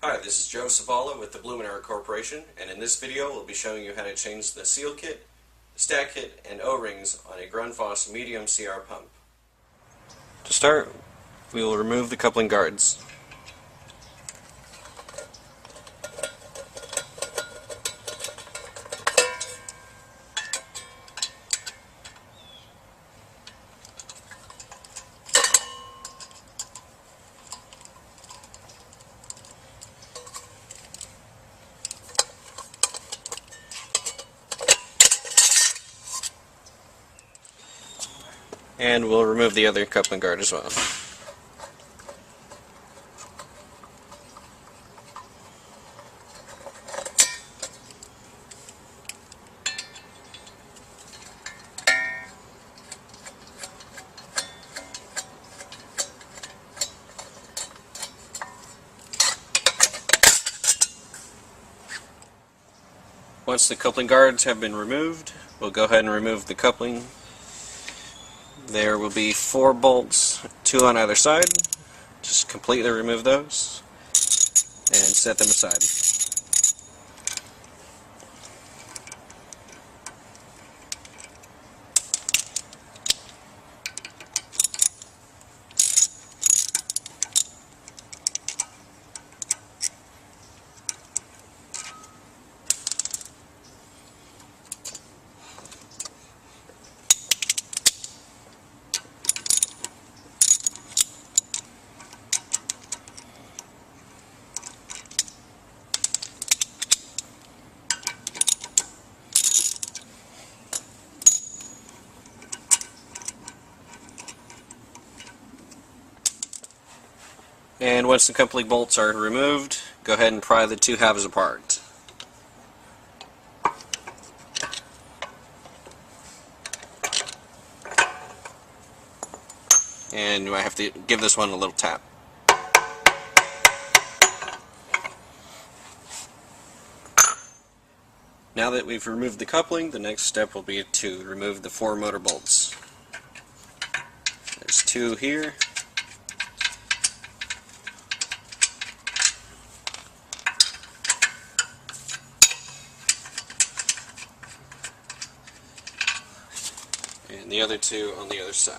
Hi, this is Joe Savala with the Blumenauer Corporation, and in this video we'll be showing you how to change the seal kit, stack kit, and O-rings on a Grundfos medium CR pump. To start, we will remove the coupling guards. And we'll remove the other coupling guard as well. Once the coupling guards have been removed, we'll go ahead and remove the coupling. There will be 4 bolts, 2 on either side. Just completely remove those and set them aside. And once the coupling bolts are removed, go ahead and pry the 2 halves apart. And you might have to give this one a little tap. Now that we've removed the coupling, the next step will be to remove the 4 motor bolts. There's 2 here. And the other 2 on the other side.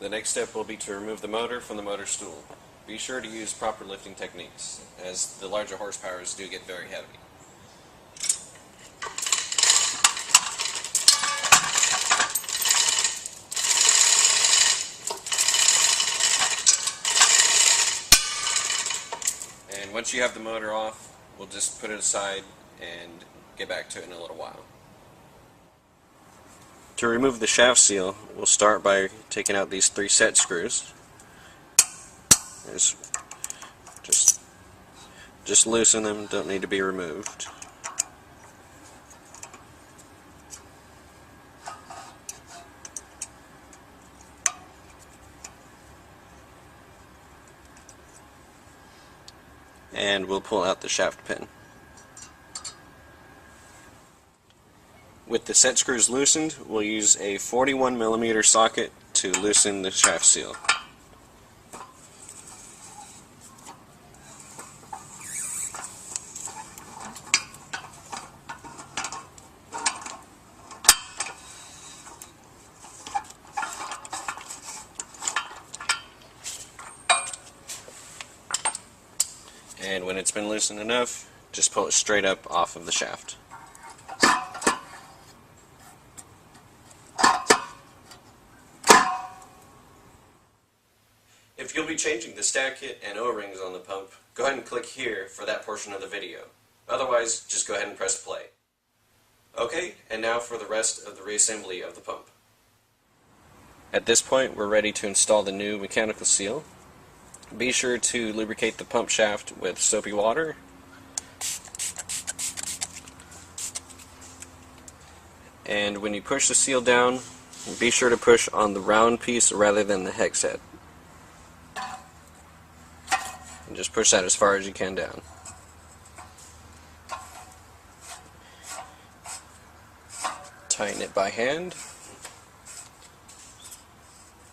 The next step will be to remove the motor from the motor stool. Be sure to use proper lifting techniques, as the larger horsepowers do get very heavy. And once you have the motor off, we'll just put it aside and get back to it in a little while. To remove the shaft seal, we'll start by taking out these 3 set screws. Just loosen them, don't need to be removed. And we'll pull out the shaft pin. With the set screws loosened, we'll use a 41mm socket to loosen the shaft seal. And when it's been loosened enough, just pull it straight up off of the shaft. If you'll be changing the stack kit and O-rings on the pump, go ahead and click here for that portion of the video. Otherwise, just go ahead and press play. Okay, and now for the rest of the reassembly of the pump. At this point, we're ready to install the new mechanical seal. Be sure to lubricate the pump shaft with soapy water. And when you push the seal down, be sure to push on the round piece rather than the hex head. and just push that as far as you can down. Tighten it by hand,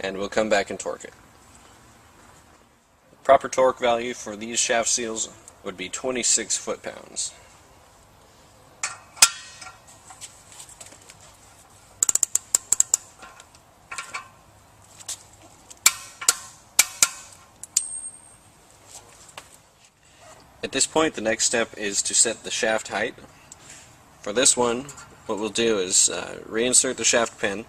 and we'll come back and torque it. The proper torque value for these shaft seals would be 26 foot-pounds. At this point, the next step is to set the shaft height. For this one, what we'll do is reinsert the shaft pin.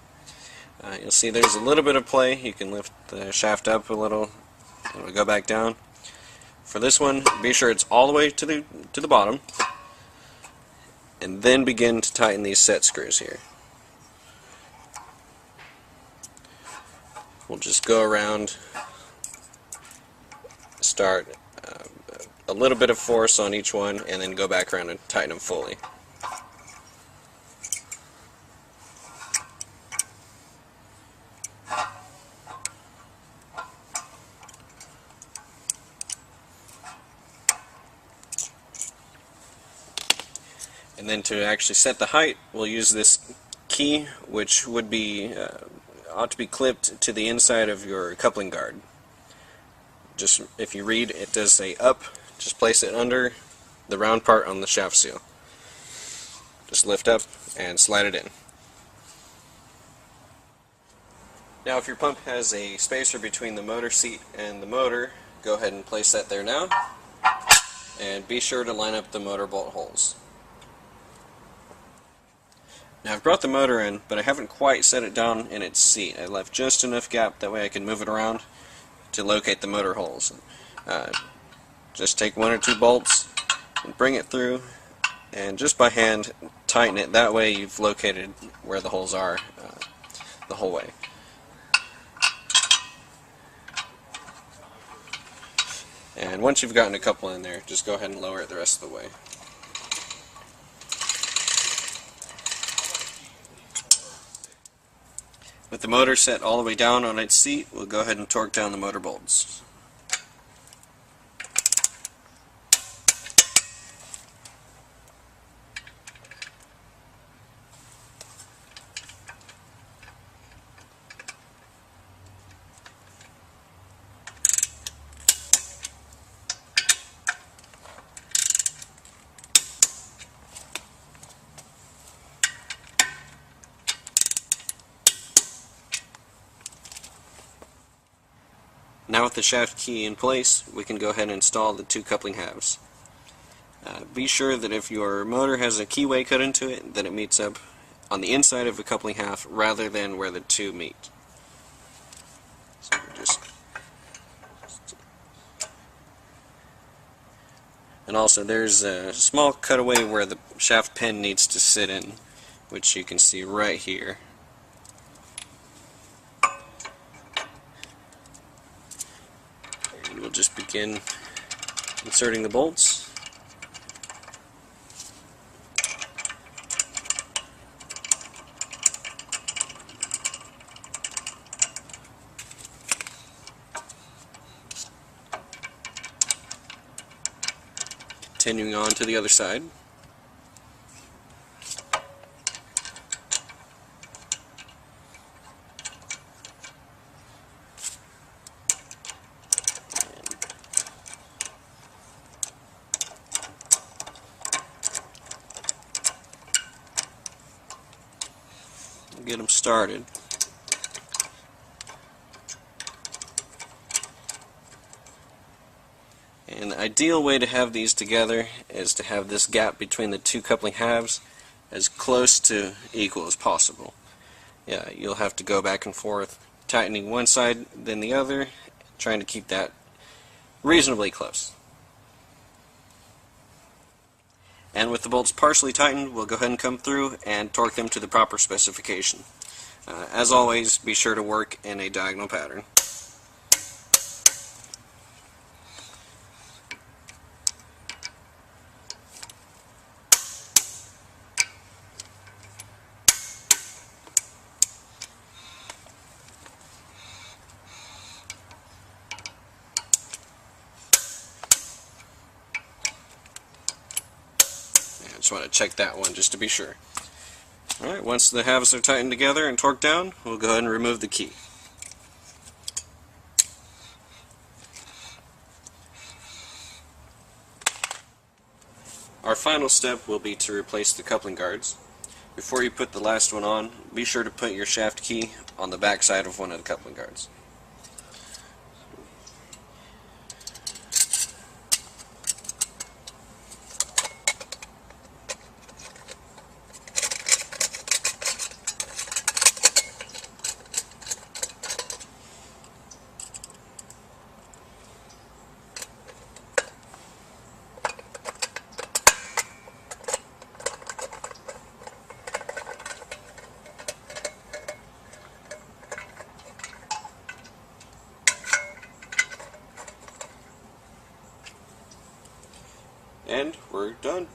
You'll see there's a little bit of play. You can lift the shaft up a little, and we'll go back down. For this one, be sure it's all the way to the bottom, and then begin to tighten these set screws here. We'll just go around, start a little bit of force on each one, and then go back around and tighten them fully. And then to actually set the height, we'll use this key, which would be ought to be clipped to the inside of your coupling guard. Just if you read, it does say up. Just place it under the round part on the shaft seal. Just lift up and slide it in. Now if your pump has a spacer between the motor seat and the motor, go ahead and place that there now. And be sure to line up the motor bolt holes. Now I've brought the motor in, but I haven't quite set it down in its seat. I left just enough gap, that way I can move it around to locate the motor holes. Just take one or two bolts and bring it through, and just by hand tighten it. That way you've located where the holes are the whole way. And once you've gotten a couple in there, just go ahead and lower it the rest of the way. With the motor set all the way down on its seat, we'll go ahead and torque down the motor bolts. Now with the shaft key in place, we can go ahead and install the two coupling halves. Be sure that if your motor has a keyway cut into it, that it meets up on the inside of the coupling half rather than where the two meet. So and also there's a small cutaway where the shaft pin needs to sit in, which you can see right here. We'll just begin inserting the bolts. Continuing on to the other side. Get them started. And the ideal way to have these together is to have this gap between the two coupling halves as close to equal as possible. Yeah, you'll have to go back and forth, tightening one side then the other, trying to keep that reasonably close. And with the bolts partially tightened, we'll go ahead and come through and torque them to the proper specification. As always, be sure to work in a diagonal pattern. just want to check that one just to be sure. Alright, once the halves are tightened together and torqued down, we'll go ahead and remove the key. Our final step will be to replace the coupling guards. Before you put the last one on, be sure to put your shaft key on the back side of one of the coupling guards. And we're done.